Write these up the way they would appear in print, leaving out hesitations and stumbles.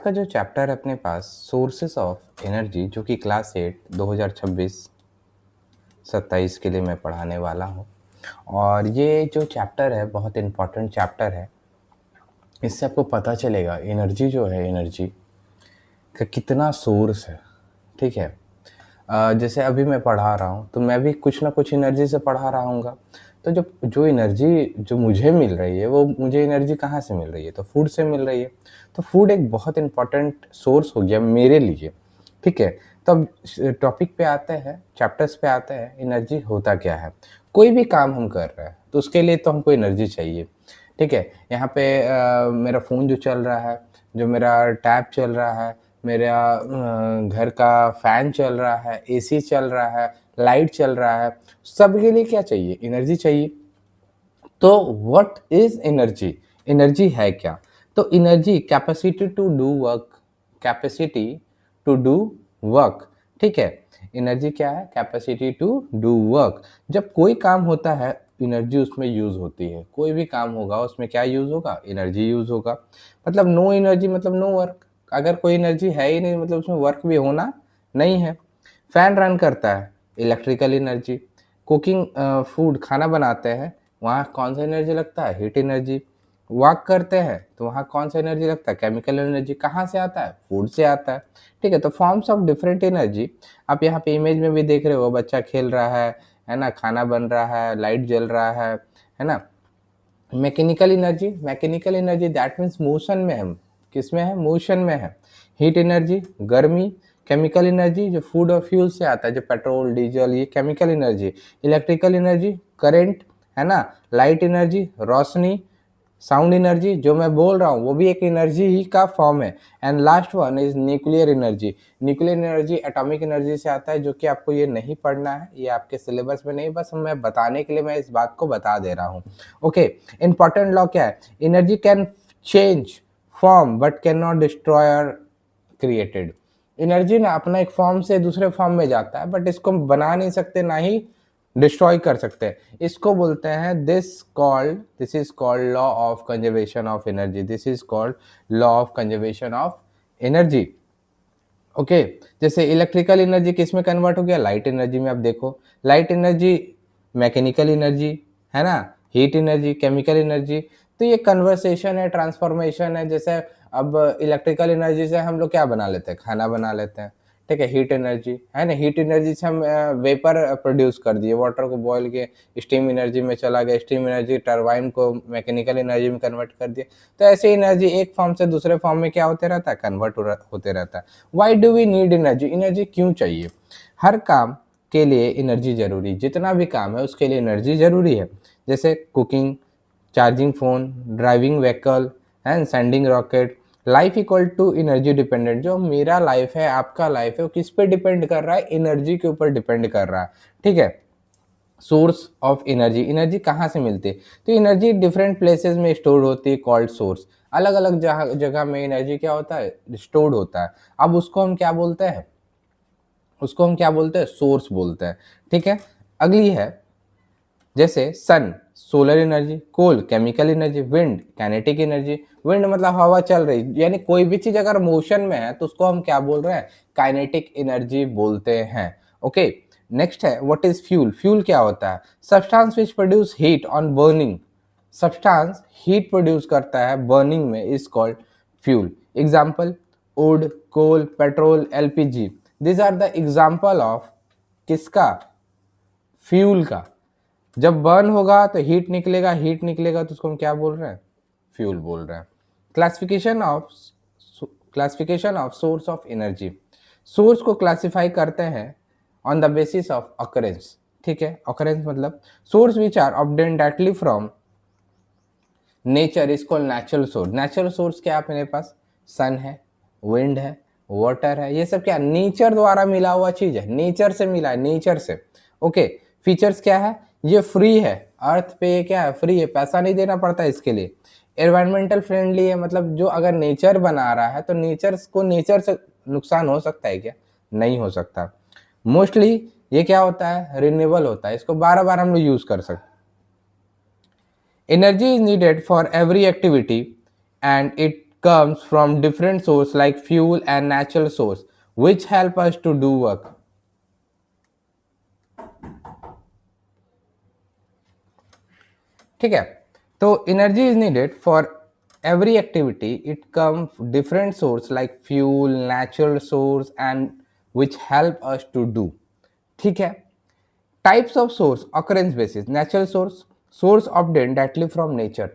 का जो चैप्टर है अपने पास सोर्सेस ऑफ एनर्जी, जो कि क्लास 8 2026-27 के लिए मैं पढ़ाने वाला हूँ। और ये जो चैप्टर है बहुत इम्पॉर्टेंट चैप्टर है। इससे आपको पता चलेगा एनर्जी जो है, एनर्जी का कितना सोर्स है। ठीक है। जैसे अभी मैं पढ़ा रहा हूँ तो मैं भी कुछ ना कुछ एनर्जी से पढ़ा रहा हूँगा। तो जब जो एनर्जी जो मुझे मिल रही है वो मुझे एनर्जी कहाँ से मिल रही है? तो फूड से मिल रही है। तो फूड एक बहुत इम्पॉर्टेंट सोर्स हो गया मेरे लिए। ठीक है। तो अब टॉपिक पे आते हैं, चैप्टर्स पे आते हैं, एनर्जी होता क्या है। कोई भी काम हम कर रहे हैं तो उसके लिए तो हमको एनर्जी चाहिए। ठीक है। यहाँ पे मेरा फ़ोन जो चल रहा है, जो मेरा टैब चल रहा है, मेरा घर का फ़ैन चल रहा है, एसी चल रहा है, लाइट चल रहा है, सबके लिए क्या चाहिए? एनर्जी चाहिए। तो व्हाट इज़ एनर्जी? एनर्जी है क्या? तो energy capacity to do work, capacity to do work. ठीक है। एनर्जी क्या है? Capacity to do work. जब कोई काम होता है एनर्जी उसमें यूज़ होती है। कोई भी काम होगा उसमें क्या यूज़ होगा? एनर्जी यूज़ होगा। मतलब नो एनर्जी मतलब नो वर्क। अगर कोई एनर्जी है ही नहीं मतलब उसमें वर्क भी होना नहीं है। फैन रन करता है, इलेक्ट्रिकल एनर्जी। कुकिंग फूड खाना बनाते हैं, वहाँ कौन सा एनर्जी लगता है? Heat energy. वॉक करते हैं तो वहाँ कौन सा एनर्जी लगता है? Chemical energy. कहाँ से आता है? फूड से आता है। ठीक है। तो फॉर्म्स ऑफ डिफरेंट एनर्जी आप यहाँ पे इमेज में भी देख रहे हो। बच्चा खेल रहा है ना, खाना बन रहा है, लाइट जल रहा है ना। Mechanical energy, mechanical energy that means motion में है। किस में है? मोशन में है। हीट एनर्जी गर्मी। केमिकल एनर्जी जो फूड और फ्यूल से आता है, जो पेट्रोल डीजल, ये chemical energy. Electrical energy current, है ना। लाइट एनर्जी रोशनी। साउंड एनर्जी जो मैं बोल रहा हूँ वो भी एक एनर्जी ही का फॉर्म है। And last one is nuclear energy. Nuclear energy atomic energy से आता है, जो कि आपको ये नहीं पढ़ना है, ये आपके सिलेबस में नहीं, बस मैं बताने के लिए मैं इस बात को बता दे रहा हूँ। ओके। इंपॉर्टेंट लॉ क्या है? Energy can change form but can not destroy और क्रिएटेड। एनर्जी ना अपना एक फॉर्म से दूसरे फॉर्म में जाता है, बट इसको बना नहीं सकते, ना ही डिस्ट्रॉय कर सकते हैं। इसको बोलते हैं this is called law of conservation of energy. This is called law of conservation of energy. Okay. जैसे इलेक्ट्रिकल एनर्जी किस में कन्वर्ट हो गया? लाइट एनर्जी में। अब देखो, लाइट एनर्जी मैकेनिकल एनर्जी, है ना, हीट एनर्जी, केमिकल एनर्जी। तो ये कन्वर्सेशन है, ट्रांसफॉर्मेशन है। जैसे अब इलेक्ट्रिकल एनर्जी से हम लोग क्या बना लेते हैं? खाना बना लेते हैं। ठीक है। हीट एनर्जी है ना, हीट एनर्जी से हम वेपर प्रोड्यूस कर दिए, वाटर को बॉयल किए, स्टीम एनर्जी में चला गया, स्टीम एनर्जी टरबाइन को मैकेनिकल एनर्जी में कन्वर्ट कर दिया। तो ऐसे एनर्जी एक फॉर्म से दूसरे फॉर्म में क्या होते रहता है? कन्वर्ट होते रहता है। Why do we need energy? Energy क्यों चाहिए? हर काम के लिए एनर्जी जरूरी, जितना भी काम है उसके लिए एनर्जी जरूरी है। जैसे cooking, charging phone, driving vehicle and sending rocket. Life equal to energy dependent. जो मेरा लाइफ है, आपका लाइफ है, वो किस पे डिपेंड कर रहा है? एनर्जी के ऊपर डिपेंड कर रहा है। ठीक है। सोर्स ऑफ एनर्जी, एनर्जी कहाँ से मिलती है? तो एनर्जी डिफरेंट प्लेसेस में स्टोर होती है, कॉल्ड सोर्स। अलग अलग जगह में एनर्जी क्या होता है? स्टोर्ड होता है। अब उसको हम क्या बोलते हैं? उसको हम क्या बोलते हैं? सोर्स बोलते हैं। ठीक है। अगली है जैसे sun, solar energy. Coal, chemical energy. Wind, kinetic energy. Wind मतलब हवा चल रही, यानी कोई भी चीज अगर मोशन में है तो उसको हम क्या बोल रहे हैं? काइनेटिक एनर्जी बोलते हैं। ओके। नेक्स्ट है व्हाट इज फ्यूल। फ्यूल क्या होता है? Substance which produce heat on burning. Substance heat produce करता है बर्निंग में, is called fuel. Example wood, coal, petrol, LPG. This are the example of किसका? फ्यूल का। जब बर्न होगा तो हीट निकलेगा, हीट निकलेगा तो उसको हम क्या बोल रहे हैं? फ्यूल बोल रहे हैं। Classification of classification of source of energy. Source को क्लासिफाई करते हैं on the basis of occurrence. ठीक है। ऑकरेंस मतलब source which are obtained directly from nature is called natural source. Natural source क्या है मेरे पास? सन है, विंड है, वाटर है, ये सब क्या? नेचर द्वारा मिला हुआ चीज है, नेचर से मिला है, नेचर से। ओके। फीचर्स क्या है? ये फ्री है, अर्थ पे ये क्या है? फ्री है, पैसा नहीं देना पड़ता इसके लिए। एनवायरमेंटल फ्रेंडली है, मतलब जो अगर नेचर बना रहा है तो नेचर को, नेचर से नुकसान हो सकता है क्या? नहीं हो सकता। मोस्टली ये क्या होता है? रिन्यूएबल होता है, इसको बार बार हम लोग यूज कर सकते हैं। Energy is needed for every activity and it comes from different source like fuel and natural source which help us to do work. ठीक है, तो energy is needed for every activity. It comes different source like fuel, natural source and which help us to do. ठीक है, types of source occurrence basis. Natural source, source obtain directly from nature,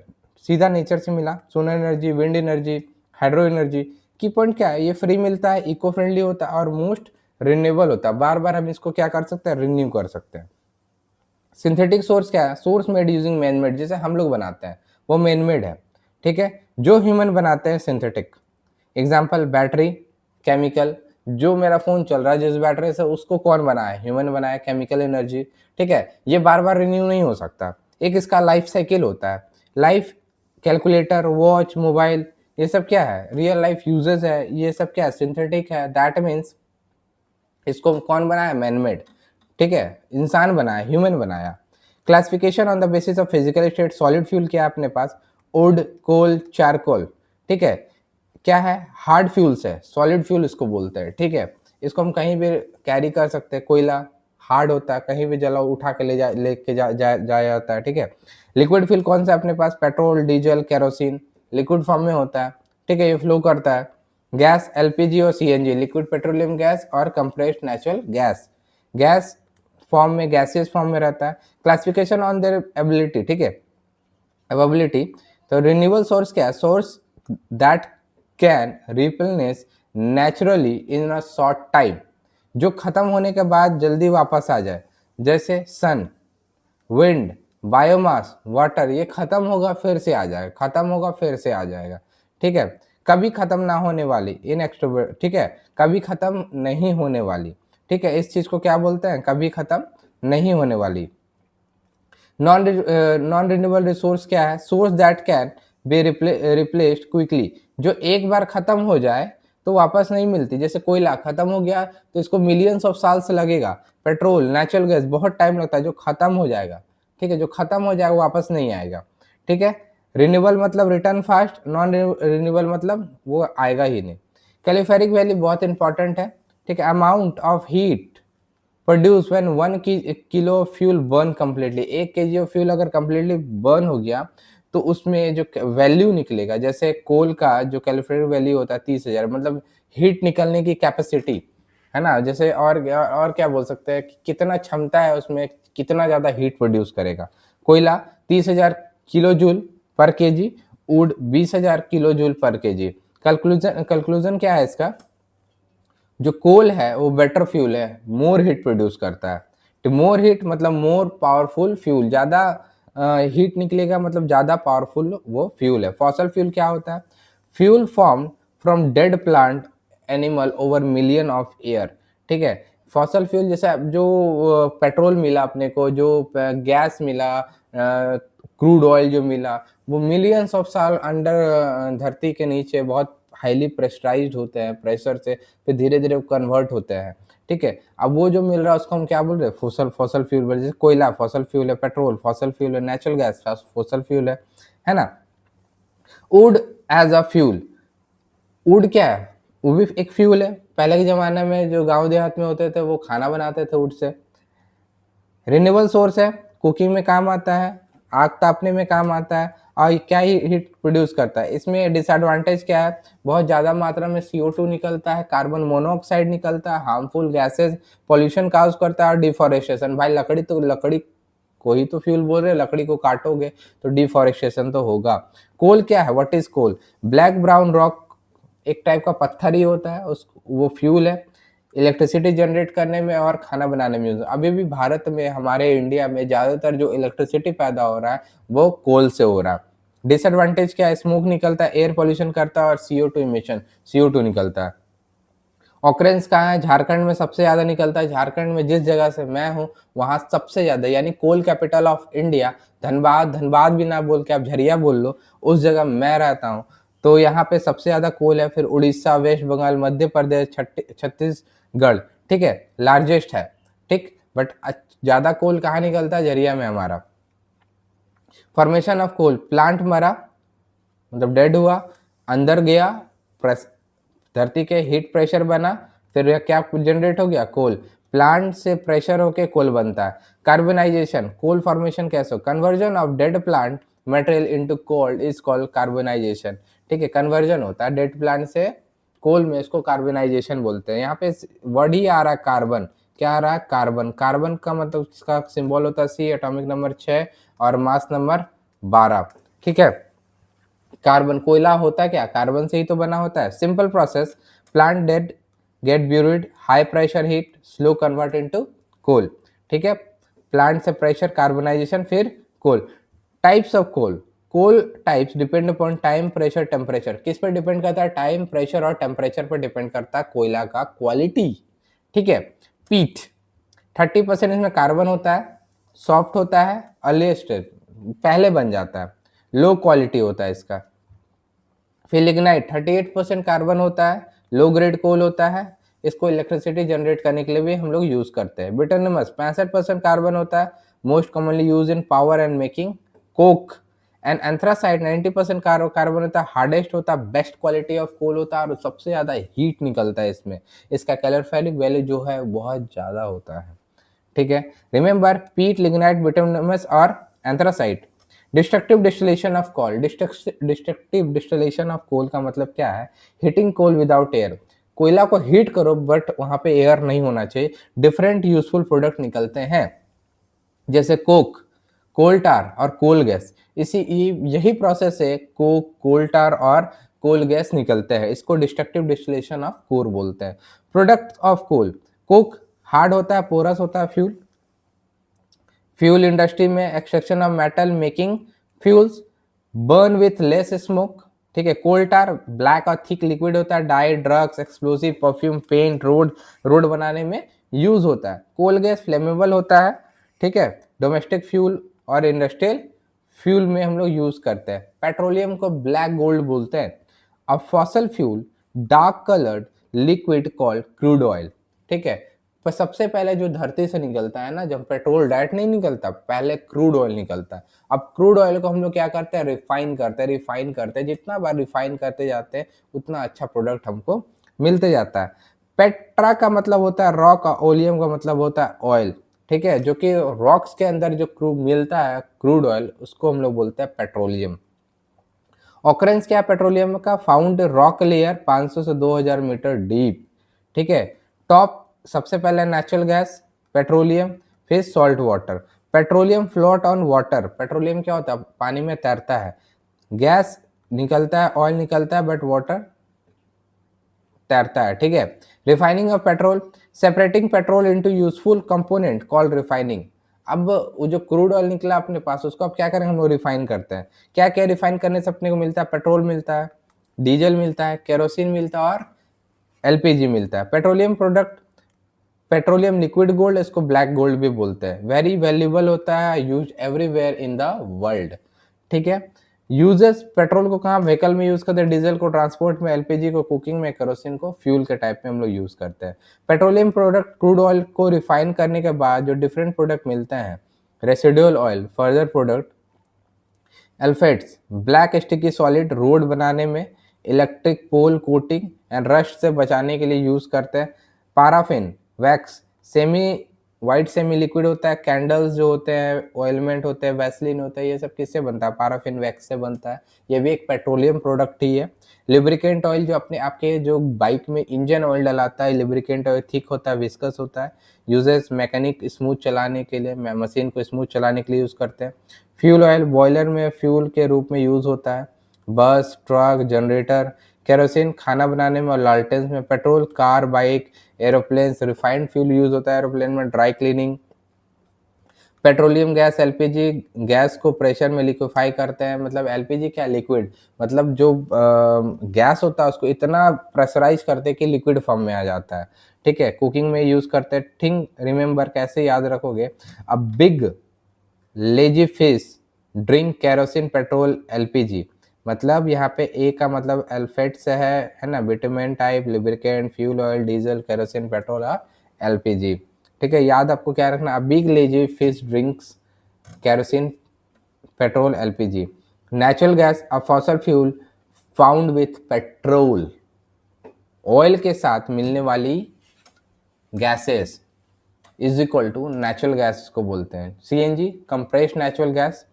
सीधा nature से मिला. Solar energy, wind energy, hydro energy. की point क्या है, ये free मिलता है, इको फ्रेंडली होता है और मोस्ट रिन्यूएबल होता है. बार बार हम इसको क्या कर सकते हैं, रिन्यू कर सकते हैं. सिंथेटिक सोर्स क्या है, source made using man made, जैसे हम लोग बनाते हैं वो मैन मेड है. ठीक है, जो ह्यूमन बनाते हैं सिंथेटिक. Example battery, chemical. जो मेरा फोन चल रहा है जिस बैटरी से, उसको कौन बनाया, ह्यूमन बनाया. Chemical energy. ठीक है, ये बार बार रिन्यू नहीं हो सकता, एक इसका लाइफ साइकिल होता है. लाइफ, कैलकुलेटर, वॉच, मोबाइल, ये सब क्या है, रियल लाइफ यूजेस है. ये सब क्या है, सिंथेटिक है. दैट मीन्स इसको कौन बनाया, मैन मेड. ठीक है, इंसान बनाया, ह्यूमन बनाया. Classification on the basis of physical state. Solid fuel क्या है अपने पास, वुड, कोल, चारकोल. ठीक है, क्या है, हार्ड फ्यूल्स है, सॉलिड फ्यूल इसको बोलते हैं. ठीक है, इसको हम कहीं भी कैरी कर सकते हैं. कोयला हार्ड होता है, कहीं भी जला उठा के लेके जाया जाता है. ठीक है, लिक्विड फ्यूल कौन सा अपने पास, petrol, diesel, kerosene, liquid form में होता है. ठीक है, ये फ्लो करता है. गैस, एलपीजी और सीएनजी, लिक्विड पेट्रोलियम गैस और compressed natural gas. Gas form में, गैसियस फॉर्म में रहता है. Classification on their ability. ठीक है, अवेबिलिटी. तो रिन्यूएबल सोर्स क्या है, source that can replace naturally in a short time, जो खत्म होने के बाद जल्दी वापस आ जाए. जैसे सन, विंड, बायोमास, वाटर. ये खत्म होगा फिर से आ जाएगा, खत्म होगा फिर से आ जाएगा. ठीक है, कभी खत्म ना होने वाली, इन एक्सट्रोवर्ट. ठीक है, कभी खत्म नहीं होने वाली. ठीक है, इस चीज को क्या बोलते हैं, कभी खत्म नहीं होने वाली. नॉन रिन्यूएबल रिसोर्स क्या है, source that can be replaced quickly, जो एक बार खत्म हो जाए तो वापस नहीं मिलती. जैसे कोयला खत्म हो गया तो इसको मिलियंस ऑफ साल से लगेगा. पेट्रोल, नेचुरल गैस बहुत टाइम लगता है, जो खत्म हो जाएगा. ठीक है, जो खत्म हो जाएगा वापस नहीं आएगा. ठीक है, रिन्यूएबल मतलब रिटर्न फास्ट, नॉन रिन्यूएबल मतलब वो आएगा ही नहीं. कैलोरीफेरिक वैल्यू बहुत इंपॉर्टेंट है. ठीक है, amount of heat produce when 1 kilo fuel burn completely. 1 KG of fuel अगर कम्प्लीटली बर्न हो गया तो उसमें जो वैल्यू निकलेगा, जैसे कोल का जो कैलोरीफेरिक वैल्यू होता है 30,000, मतलब हीट निकलने की कैपेसिटी है ना. जैसे और क्या बोल सकते हैं कि कितना क्षमता है उसमें, कितना ज्यादा हीट प्रोड्यूस करेगा. कोयला 30,000 किलो जूल पर केजी, वुड 20,000 किलो जूल पर केजी. कंक्लूजन क्या है इसका, जो कोल है वो बेटर फ्यूल है, मोर हीट प्रोड्यूस करता है. तो मोर हीट मतलब मोर पावरफुल फ्यूल, ज्यादा हीट निकलेगा मतलब ज्यादा पावरफुल वो फ्यूल है. फॉसल फ्यूल क्या होता है, fuel form from dead plant animal over million of year. ठीक है, फॉसल फ्यूल जैसे जो पेट्रोल मिला अपने को, जो गैस मिला, क्रूड ऑयल जो मिला, वो मिलियंस ऑफ साल अंडर धरती के नीचे बहुत हाईली प्रेशराइज्ड होते हैं, प्रेशर से फिर धीरे धीरे कन्वर्ट होते हैं. ठीक है, अब वो जो मिल रहा है उसको हम क्या बोल रहे हैं, फॉसल फ्यूल. जैसे कोयला फॉसल फ्यूल है, पेट्रोल फॉसल फ्यूल है, नेचुरल गैस फॉसल फ्यूल है ना. Wood as a fuel, wood क्या है, वो भी एक फ्यूल है. पहले के जमाने में जो गांव देहात में होते थे वो खाना बनाते थे वुड से. रिन्यूएबल सोर्स है, कुकिंग में काम आता है, आग तापने में काम आता है और क्या ही हीट प्रोड्यूस करता है. इसमें डिसएडवांटेज क्या है, बहुत ज़्यादा मात्रा में CO2 निकलता है, कार्बन मोनोऑक्साइड निकलता है, हार्मफुल गैसेज, पॉल्यूशन काज करता है और डिफॉरेस्टेशन. भाई लकड़ी को ही तो फ्यूल बोल रहे हैं, लकड़ी को काटोगे तो डिफॉरेस्टेशन तो होगा. कोल क्या है, what is coal, black brown rock, एक टाइप का पत्थर ही होता है, उस वो फ्यूल है. इलेक्ट्रिसिटी जनरेट करने में और खाना बनाने में यूज. अभी भी भारत में, हमारे इंडिया में ज़्यादातर जो इलेक्ट्रिसिटी पैदा हो रहा है वो कोल से हो रहा है. डिसएडवांटेज क्या है, स्मोक निकलता है, एयर पोल्यूशन करता है और CO2 इमिशन, CO2 निकलता है. ऑकरेंस कहाँ है, झारखंड में सबसे ज़्यादा निकलता है. झारखंड में जिस जगह से मैं हूँ वहाँ सबसे ज़्यादा, यानी coal capital of India Dhanbad. Dhanbad भी ना बोल के आप झरिया बोल लो, उस जगह मैं रहता हूँ. तो यहाँ पे सबसे ज़्यादा कोल है. फिर उड़ीसा, वेस्ट बंगाल, मध्य प्रदेश, छत्तीसगढ़. ठीक है, लार्जेस्ट है. ठीक, बट ज़्यादा कोल कहाँ निकलता है, झरिया में हमारा. फॉर्मेशन ऑफ कोल, प्लांट मरा मतलब डेड हुआ, अंदर गया, धरती के हीट प्रेशर बना, फिर यह क्या जनरेट हो गया, कोल। प्लांट से प्रेशर होके कोल बनता है। कार्बनाइजेशन, कोल फॉर्मेशन कैसे हो, conversion of dead plant material into coal is called carbonisation. ठीक है, कन्वर्जन होता है डेड प्लांट से कोल में, इसको कार्बनाइजेशन बोलते हैं। यहाँ पे वर्ड ही आ रहा है कार्बन, क्या आ रहा है, कार्बन। कार्बन का मतलब इसका सिंबल होता है सी, एटॉमिक नंबर 6 और मास नंबर 12। ठीक है, कार्बन, कोयला होता है क्या, कार्बन से ही तो बना होता है। Simple process, plant dead get buried, high pressure heat, slow convert into coal. ठीक है, प्लांट से प्रेशर, कार्बनाइजेशन, फिर coal. Types of coal, coal types depend upon time, pressure, temperature. किस पर डिपेंड करता है, टाइम, प्रेशर और टेम्परेचर पर डिपेंड करता है कोयला का क्वालिटी। ठीक है, पीट 30% इसमें कार्बन होता है, सॉफ्ट होता है, अर्ली स्टेज पहले बन जाता है, लो क्वालिटी होता है इसका। फिर लिग्नाइट 38% कार्बन होता है, लो ग्रेड कोल होता है, इसको इलेक्ट्रिसिटी जनरेट करने के लिए भी हम लोग यूज करते हैं। बिटरनमस 65% कार्बन होता है, most commonly use in power and making Coke. And anthracite 90% carbon होता है, हार्डेस्ट होता है, बेस्ट क्वालिटी ऑफ कोल होता है और सबसे ज्यादा हीट निकलता है इसमें। इसका कैलोरीफिक वैल्यू जो है बहुत ज्यादा होता है। ठीक है, रिमेंबर पीट, लिग्नाइट, बिटुमिनस और anthracite. Destructive distillation of coal, destructive distillation of coal का मतलब क्या है, हीटिंग कोल विदाउट एयर। कोयला को हीट करो बट वहां पे एयर नहीं होना चाहिए, डिफरेंट यूजफुल प्रोडक्ट निकलते हैं, जैसे कोक, कोल टार और कोल गैस। यही प्रोसेस है, कोक, कोल टार और कोल गैस निकलते हैं, इसको डिस्ट्रक्टिव डिस्टिलेशन ऑफ कोल बोलते हैं। Product of coal, coke hard होता है, पोरस होता है, फ्यूल। फ्यूल इंडस्ट्री में extraction of metal making fuels, burn with less smoke. ठीक है, कोल टार ब्लैक और थिक लिक्विड होता है, dye, drugs, explosive, perfume, paint, road बनाने में यूज होता है। कोल गैस फ्लेमेबल होता है। ठीक है, डोमेस्टिक फ्यूल और इंडस्ट्रियल फ्यूल में हम लोग यूज करते हैं। पेट्रोलियम को ब्लैक गोल्ड बोलते हैं। अब fossil fuel, dark coloured liquid called crude oil. ठीक है, पर सबसे पहले जो धरती से निकलता है ना, जब पेट्रोल डायरेक्ट नहीं निकलता, पहले क्रूड ऑयल निकलता है। अब क्रूड ऑयल को हम लोग क्या करते हैं, रिफाइन करते हैं, रिफाइन करते हैं। जितना बार रिफाइन करते जाते हैं उतना अच्छा प्रोडक्ट हमको मिलते जाता है। पेट्रा का मतलब होता है रॉक और ओलियम का मतलब होता है ऑयल। ठीक है, जो कि रॉक्स के अंदर जो क्रूड मिलता है, क्रूड ऑयल, उसको हम लोग बोलते हैं पेट्रोलियम। ऑकरेंस क्या है पेट्रोलियम का, फाउंड रॉक लेयर 500 से 2000 मीटर डीप। ठीक है, टॉप सबसे पहले नेचुरल गैस, पेट्रोलियम, फिर salt water. Petroleum float on water, petroleum क्या होता है, पानी में तैरता है। गैस निकलता है, ऑयल निकलता है, बट वाटर तैरता है। ठीक है, refining of petrol, separating petrol into useful component called refining. अब वो जो क्रूड ऑयल निकला अपने पास, उसको अब क्या करें, हम लोग रिफाइन करते हैं। क्या क्या रिफाइन करने से अपने को मिलता है, पेट्रोल मिलता है, डीजल मिलता है, केरोसिन मिलता है और एलपीजी मिलता है। Petroleum product, petroleum liquid gold, इसको ब्लैक गोल्ड भी बोलते हैं, वेरी वैल्यूएबल होता है, use everywhere in the world. ठीक है, यूजेस, पेट्रोल को कहाँ, व्हीकल में यूज करते हैं, डीजल को ट्रांसपोर्ट में, एलपीजी को कुकिंग में, केरोसिन को फ्यूल के टाइप में हम लोग यूज करते हैं। पेट्रोलियम प्रोडक्ट, क्रूड ऑयल को रिफाइन करने के बाद जो डिफरेंट प्रोडक्ट मिलते हैं, residual oil, further product, asphalts, black sticky solid, road बनाने में, electric pole coating and rust से बचाने के लिए यूज करते हैं। Paraffin, wax, semi white semi liquid होता है, कैंडल्स जो होते हैं, ऑयलमेंट होते हैं, वैसलीन होता है, ये सब किससे बनता है, पाराफिन वैक्स से बनता है। ये भी एक पेट्रोलियम प्रोडक्ट ही है। लिब्रिकेंट ऑयल, जो अपने आपके जो बाइक में इंजन ऑयल डलाता है, लिब्रिकेंट ऑयल थिक होता है, विस्कस होता है, यूजेस मैकेनिक स्मूथ चलाने के लिए, मशीन को स्मूथ चलाने के लिए यूज करते हैं। फ्यूल ऑयल, बॉयलर में फ्यूल के रूप में यूज होता है, बस, ट्रक, जनरेटर। केरोसिन, खाना बनाने में और लालटेन्स में। Petrol, car, bike, aeroplane, refined fuel use होता है एरोप्लेन में, dry cleaning. Petroleum gas, LPG gas को प्रेशर में लिक्विफाई करते हैं। मतलब एलपीजी क्या, लिक्विड, मतलब जो गैस होता है उसको इतना प्रेशराइज करते हैं कि लिक्विड फॉर्म में आ जाता है। ठीक है, कुकिंग में यूज करते हैं। थिंग रिमेंबर, कैसे याद रखोगे, a big lazy fish drink kerosene, petrol, LPG. मतलब यहाँ पे ए का मतलब एल्फेट से है ना, vitamin type, lubricant, fuel oil, diesel, kerosene, petrol और एलपीजी। ठीक है, याद आपको क्या रखना, big lazy fish drinks, kerosene, petrol, LPG. Natural gas, a fossil fuel found with petrol, oil के साथ मिलने वाली gases is equal to natural gas को बोलते हैं CNG, compressed natural gas.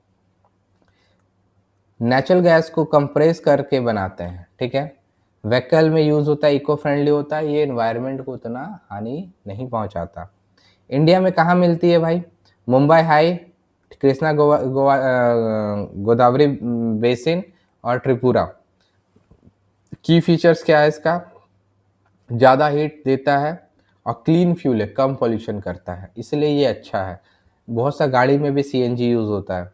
Natural gas को कंप्रेस करके बनाते हैं, ठीक है। व्हीकल में यूज होता है, इको फ्रेंडली होता है, ये एनवायरनमेंट को उतना हानि नहीं पहुंचाता। इंडिया में कहाँ मिलती है भाई? मुंबई हाई, कृष्णा गोदावरी बेसिन और त्रिपुरा। की फीचर्स क्या है इसका? ज़्यादा हीट देता है और क्लीन फ्यूल है, कम पॉल्यूशन करता है, इसलिए ये अच्छा है। बहुत सा गाड़ी में भी सीएनजी यूज़ होता है।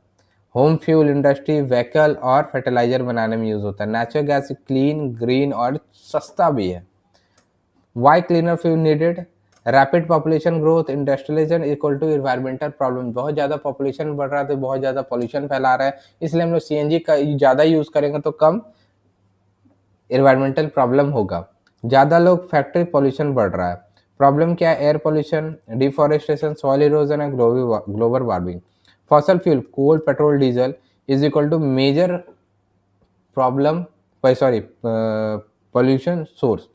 होम फ्यूल, इंडस्ट्री, व्हीकल और फर्टिलाइजर बनाने में यूज़ होता है। नेचुरल गैस क्लीन, ग्रीन और सस्ता भी है। Why cleaner fuel needed? Rapid population growth, industrialisation equal to environmental problem. बहुत ज़्यादा पॉपुलेशन बढ़ रहा है तो बहुत ज़्यादा पॉल्यूशन फैला रहा है, इसलिए हम लोग सीएनजी का ज़्यादा यूज़ करेंगे तो कम इन्वायरमेंटल प्रॉब्लम होगा। ज़्यादा लोग, फैक्ट्री, पॉल्यूशन बढ़ रहा है। प्रॉब्लम क्या है? Air pollution, deforestation, soil erosion and global warming. Fossil fuel, coal, petrol, diesel is equal to major problem, sorry, pollution source.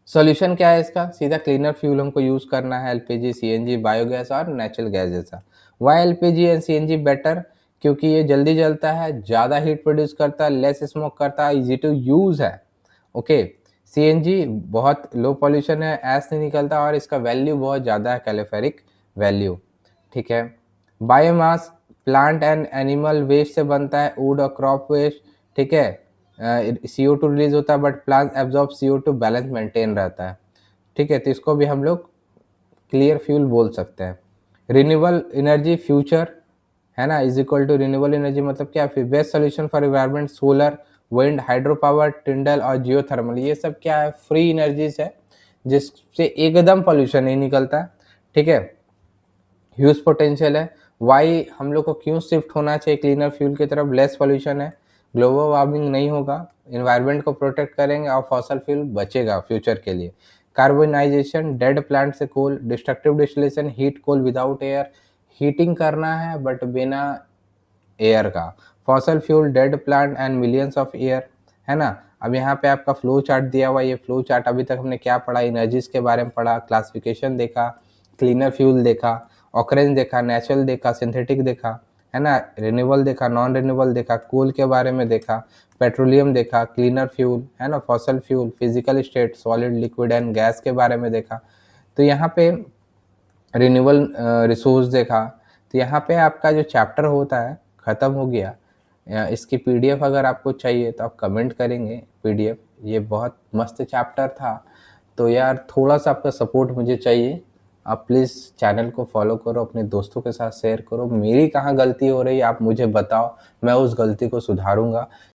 Solution क्या है इसका? सीधा क्लीनर फ्यूल हमको यूज़ करना है, एलपीजी, सीएनजी, बायोगैस और नेचुरल गैस जैसा। Why LPG and CNG better? क्योंकि ये जल्दी जलता है, ज़्यादा हीट प्रोड्यूस करता है, लेस स्मोक करता है, इजी टू यूज़ है। ओके। सीएनजी बहुत लो पॉल्यूशन है, ऐस नहीं निकलता और इसका वैल्यू बहुत ज़्यादा है, कैलोरीफेरिक वैल्यू, ठीक है। Biomass, plant and animal waste से बनता है, वुड और क्रॉप वेस्ट, ठीक है। CO2 रिलीज होता है but plant absorb CO2, balance maintain रहता है, ठीक है। तो इसको भी हम लोग क्लियर फ्यूल बोल सकते हैं। रिन्यूएबल एनर्जी फ्यूचर है ना, is equal to renewable energy मतलब क्या? फिर best solution for environment, solar, wind, hydro power, tidal और जियोथर्मल। ये सब क्या है? फ्री एनर्जीज है जिससे एकदम पॉल्यूशन नहीं निकलता, ठीक है। ह्यूज पोटेंशियल है। वाई हम लोग को क्यों शिफ्ट होना चाहिए क्लीनर फ्यूल की तरफ? लेस पॉल्यूशन है, ग्लोबल वार्मिंग नहीं होगा, इन्वायरमेंट को प्रोटेक्ट करेंगे और फॉसल फ्यूल बचेगा फ्यूचर के लिए। कार्बोनाइजेशन, डेड प्लांट से कोल, डिस्ट्रक्टिव डिस्टिलेशन, हीट कोल विदाउट एयर, हीटिंग करना है बट बिना एयर का। Fossil fuel, dead plant and millions of air, है ना। अब यहाँ पे आपका फ्लो चार्ट दिया हुआ, ये फ्लो चार्ट अभी तक हमने क्या पढ़ा? एनर्जीज के बारे में पढ़ा, क्लासिफिकेशन देखा, क्लीनर फ्यूल देखा, ऑकरेंस देखा, नेचुरल देखा, सिंथेटिक देखा, है ना, रिन्यूएबल देखा, नॉन रिन्यूएबल देखा, कोल के बारे में देखा, पेट्रोलियम देखा, क्लीनर फ्यूल, है ना, fossil fuel, physical state, solid, liquid and gas के बारे में देखा। तो यहाँ पे रिन्यूएबल रिसोर्स देखा। तो यहाँ पे आपका जो चैप्टर होता है ख़त्म हो गया। इसकी पीडीएफ अगर आपको चाहिए तो आप कमेंट करेंगे पीडीएफ। ये बहुत मस्त चैप्टर था, तो यार थोड़ा सा आपका सपोर्ट मुझे चाहिए। आप प्लीज़ चैनल को फॉलो करो, अपने दोस्तों के साथ शेयर करो। मेरी कहाँ गलती हो रही है आप मुझे बताओ, मैं उस गलती को सुधारूंगा।